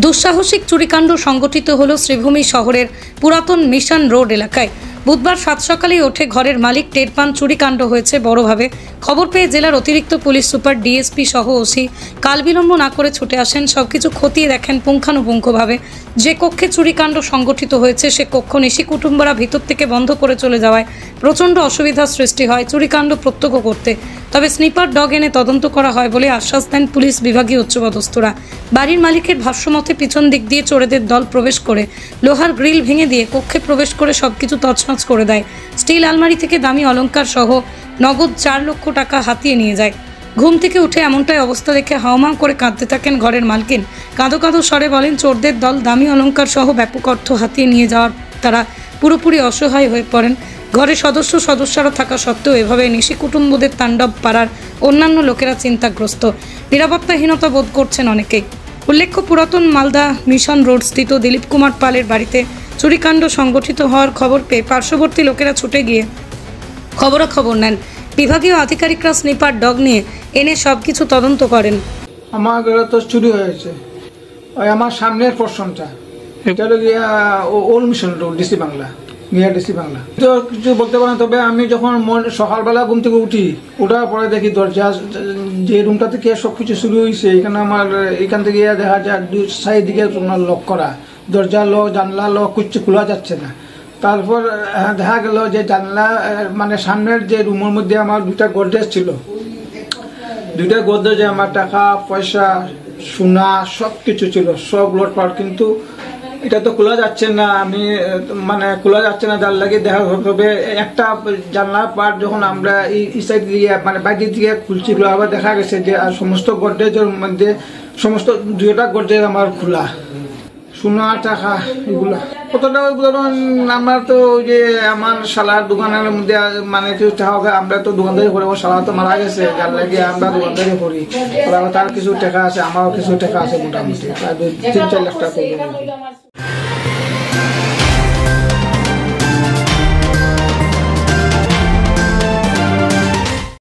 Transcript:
দুঃসাহসিক চুরিকাণ্ড সংঘটিত হলো শ্রীভূমি শহরের পুরাতন মিশন রোড এলাকায়। বুধবার সাত সকালেই ওঠে ঘরের মালিক টের পান চুরিকাণ্ড হয়েছে বড়ভাবে। খবর পেয়ে জেলার অতিরিক্ত পুলিশ সুপার ডিএসপি সহ ওসি কাল বিলম্ব না করে ছুটে আসেন। সবকিছু খতিয়ে দেখেন পুঙ্খানুপুঙ্খভাবে। যে কক্ষে চুরিকাণ্ড সংঘটিত হয়েছে সে কক্ষ নিশি কুটুম্বরা ভিতর থেকে বন্ধ করে চলে যাওয়ায় প্রচণ্ড অসুবিধার সৃষ্টি হয় চুরিকাণ্ড প্রত্যক্ষ করতে। তবে স্নিপার ডগ এনে তদন্ত করা হয় বলে আশ্বাস দেন পুলিশ বিভাগীয় উচ্চপদস্থরা। বাড়ির মালিকের ভাষ্যমতে পিছন দিক দিয়ে চোরেদের দল প্রবেশ করে লোহার গ্রিল ভেঙে দিয়ে কক্ষে প্রবেশ করে সবকিছু তছনছ করে দেয়। স্টিল আলমারি থেকে দামি অলংকার সহ নগদ 4 লক্ষ টাকা হাতিয়ে নিয়ে যায়। ঘুম থেকে উঠে এমনটাই অবস্থা দেখে হাওমাও করে কাঁদতে থাকেন ঘরের মালকিন। কাঁদো কাঁদো স্বরে বলেন, চোরদের দল দামি অলংকার সহ ব্যাপক অর্থ হাতিয়ে নিয়ে যাওয়ার তারা পুরোপুরি অসহায় হয়ে পড়েন। ঘরে সদস্যরা থাকা সত্ত্বেও এভাবে নিশি কুটুম্বদের তাণ্ডব পাড়ার অন্যান্য লোকেরা চিন্তাগ্রস্ত। নিরাপত্তাহীনতা বোধ করছেন অনেকেই। উল্লেখ্য, পুরাতন মালদা মিশন রোড স্থিত দিলীপ কুমার পালের বাড়িতে চুরিকাণ্ড সংগঠিত হওয়ার খবর পেয়ে পার্শ্ববর্তী লোকেরা ছুটে গিয়ে খবরাখবর নেন। বিভাগীয় আধিকারিকরা স্নিপার ডগ নিয়ে এনে সবকিছু তদন্ত করেন। আমার ঘরে তো চুরি হয়েছে, ওই আমার সামনের পোর্শনটা, এটা হলো গিয়া old mission road, DC Bangla, near DC Bangla. তো কিছু বলতে পারেন, তবে আমি যখন সকালবেলা ঘুম থেকে উঠি, ওঠার পরে দেখি দরজা যে রুমটা থেকে সবকিছু শুরু হয়েছে, এখানে আমার এখান থেকে দেখা যায় সাইড দিকে লক করা, দরজা লক, জানলা লক, কিছু খোলা যাচ্ছে না। তারপর দেখা গেল যে জানলা মানে সামনের যে রুমের মধ্যে আমার 2টা গোদরেজ ছিল, 2টা গোদরেজে আমার টাকা পয়সা সোনা সব কিছু ছিল, সব লটপাট। কিন্তু এটা তো খোলা যাচ্ছে না, আমি মানে খোলা যাচ্ছে না, যার লাগে দেখা হবে একটা জানলা পার যখন আমরা এই সাইড দিয়ে মানে বাইরের দিকে খুলছি, আবার দেখা গেছে যে সমস্ত গোদরেজের মধ্যে সমস্ত 2টা গোদরেজ আমার খোলা, সোনা টাকা এগুলা কতটা। ধরুন আমার তো ওই যে আমার শালার দোকানের মধ্যে মানে টাকা, আমরা তো দোকানদারি করি, আমার শালা তো মারা গেছে, যার লাগে আমরা দোকানদারি করি, তার কিছু টাকা আছে, আমারও কিছু টাকা আছে, মোটামুটি 3-4 লাখ টাকা।